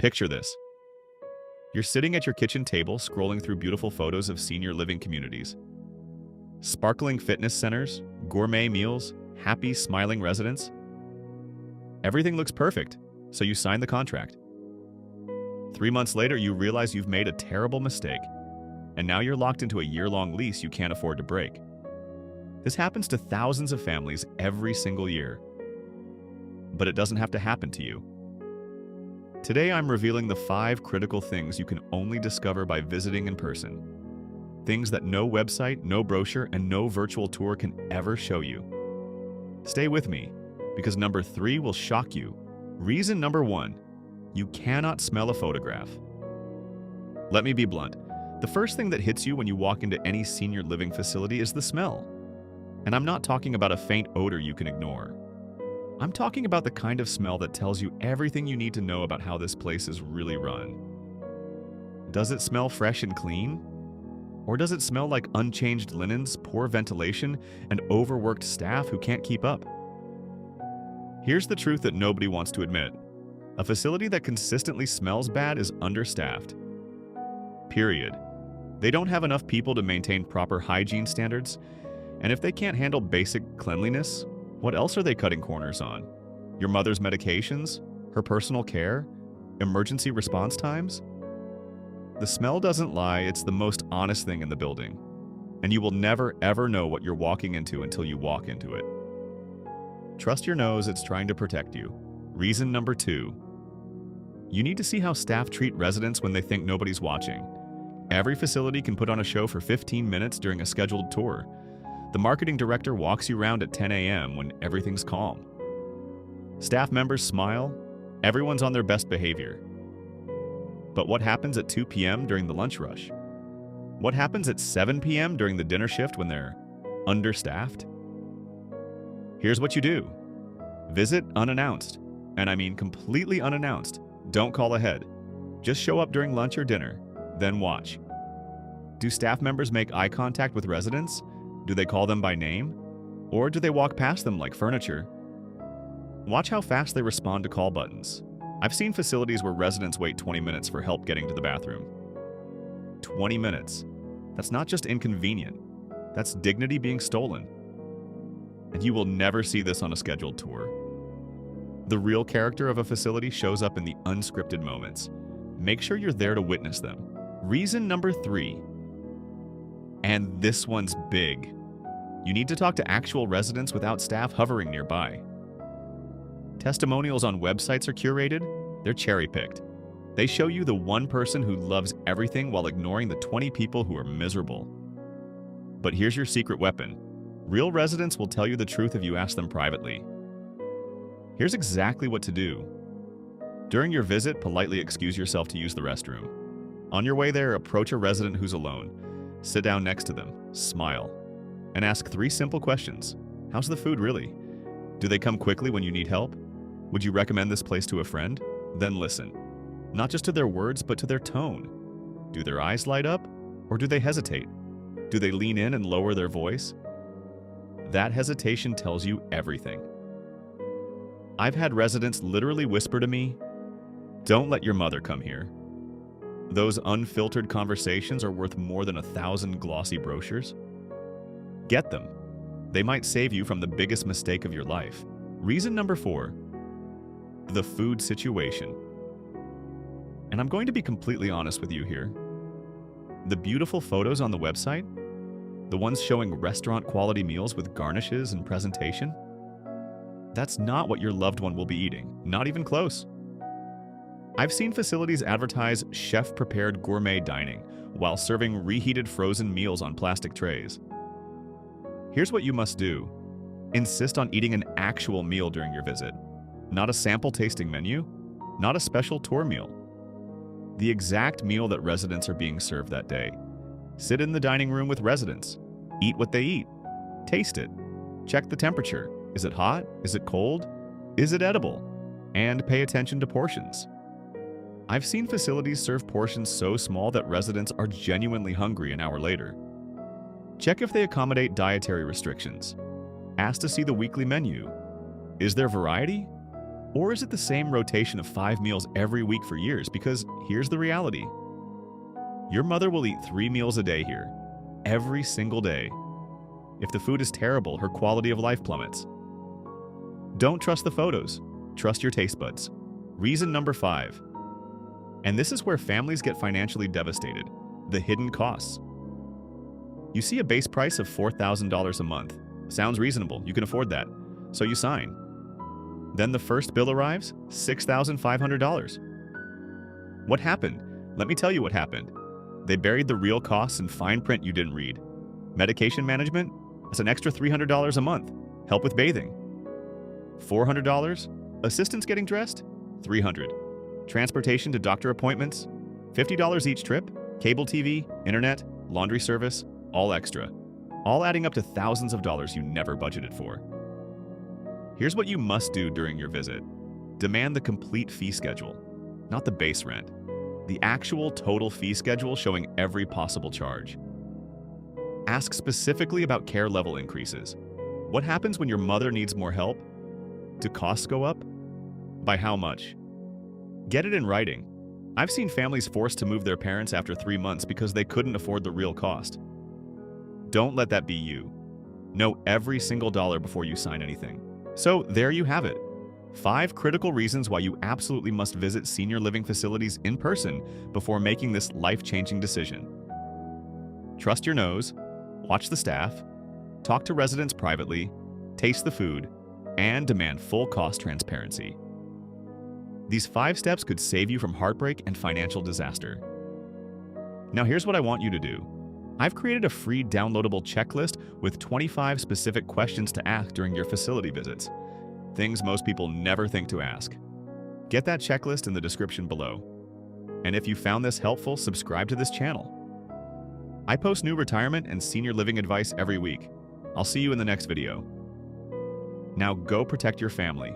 Picture this. You're sitting at your kitchen table scrolling through beautiful photos of senior living communities. Sparkling fitness centers, gourmet meals, happy, smiling residents. Everything looks perfect, so you sign the contract. 3 months later, you realize you've made a terrible mistake, and now you're locked into a year-long lease you can't afford to break. This happens to thousands of families every single year. But it doesn't have to happen to you. Today, I'm revealing the 5 critical things you can only discover by visiting in person. Things that no website, no brochure, and no virtual tour can ever show you. Stay with me, because number 3 will shock you. Reason number 1, you cannot smell a photograph. Let me be blunt. The first thing that hits you when you walk into any senior living facility is the smell. And I'm not talking about a faint odor you can ignore. I'm talking about the kind of smell that tells you everything you need to know about how this place is really run. Does it smell fresh and clean? Or does it smell like unchanged linens, poor ventilation, and overworked staff who can't keep up? Here's the truth that nobody wants to admit. A facility that consistently smells bad is understaffed. Period. They don't have enough people to maintain proper hygiene standards, and if they can't handle basic cleanliness, what else are they cutting corners on? Your mother's medications? Her personal care? Emergency response times? The smell doesn't lie, it's the most honest thing in the building. And you will never ever know what you're walking into until you walk into it. Trust your nose, it's trying to protect you. Reason number 2. You need to see how staff treat residents when they think nobody's watching. Every facility can put on a show for 15 minutes during a scheduled tour. The marketing director walks you around at 10 a.m. when everything's calm. Staff members smile. Everyone's on their best behavior. But what happens at 2 p.m. during the lunch rush? What happens at 7 p.m. during the dinner shift when they're understaffed? Here's what you do. Visit unannounced. And I mean completely unannounced. Don't call ahead. Just show up during lunch or dinner, then watch. Do staff members make eye contact with residents? Do they call them by name? Or do they walk past them like furniture? Watch how fast they respond to call buttons. I've seen facilities where residents wait 20 minutes for help getting to the bathroom. 20 minutes. That's not just inconvenient. That's dignity being stolen. And you will never see this on a scheduled tour. The real character of a facility shows up in the unscripted moments. Make sure you're there to witness them. Reason number 3. And this one's big. You need to talk to actual residents without staff hovering nearby. Testimonials on websites are curated, they're cherry-picked. They show you the one person who loves everything while ignoring the 20 people who are miserable. But here's your secret weapon. Real residents will tell you the truth if you ask them privately. Here's exactly what to do. During your visit, politely excuse yourself to use the restroom. On your way there, approach a resident who's alone. Sit down next to them, smile, and ask 3 simple questions. How's the food really? Do they come quickly when you need help? Would you recommend this place to a friend? Then listen. Not just to their words, but to their tone. Do their eyes light up? Or do they hesitate? Do they lean in and lower their voice? That hesitation tells you everything. I've had residents literally whisper to me, "Don't let your mother come here." Those unfiltered conversations are worth more than 1,000 glossy brochures. Get them. They might save you from the biggest mistake of your life. Reason number 4. The food situation. And I'm going to be completely honest with you here. The beautiful photos on the website, the ones showing restaurant-quality meals with garnishes and presentation, that's not what your loved one will be eating, not even close. I've seen facilities advertise chef-prepared gourmet dining while serving reheated frozen meals on plastic trays. Here's what you must do. Insist on eating an actual meal during your visit, not a sample tasting menu, not a special tour meal. The exact meal that residents are being served that day. Sit in the dining room with residents. Eat what they eat. Taste it. Check the temperature. Is it hot? Is it cold? Is it edible? And pay attention to portions. I've seen facilities serve portions so small that residents are genuinely hungry an hour later. Check if they accommodate dietary restrictions. Ask to see the weekly menu. Is there variety? Or is it the same rotation of 5 meals every week for years? Because here's the reality. Your mother will eat 3 meals a day here, every single day. If the food is terrible, her quality of life plummets. Don't trust the photos. Trust your taste buds. Reason number 5. And this is where families get financially devastated. The hidden costs. You see a base price of $4,000 a month. Sounds reasonable. You can afford that. So you sign. Then the first bill arrives, $6,500. What happened? Let me tell you what happened. They buried the real costs in fine print you didn't read. Medication management? That's an extra $300 a month. Help with bathing. $400? Assistance getting dressed? $300. Transportation to doctor appointments? $50 each trip. Cable TV, internet, laundry service, all extra. All adding up to thousands of dollars you never budgeted for. Here's what you must do during your visit. Demand the complete fee schedule, not the base rent. The actual total fee schedule showing every possible charge. Ask specifically about care level increases. What happens when your mother needs more help? Do costs go up? By how much? Get it in writing. I've seen families forced to move their parents after 3 months because they couldn't afford the real cost. Don't let that be you. Know every single dollar before you sign anything. So there you have it. 5 critical reasons why you absolutely must visit senior living facilities in person before making this life-changing decision. Trust your nose, watch the staff, talk to residents privately, taste the food, and demand full cost transparency. These 5 steps could save you from heartbreak and financial disaster. Now here's what I want you to do. I've created a free downloadable checklist with 25 specific questions to ask during your facility visits. Things most people never think to ask. Get that checklist in the description below. And if you found this helpful, subscribe to this channel. I post new retirement and senior living advice every week. I'll see you in the next video. Now go protect your family.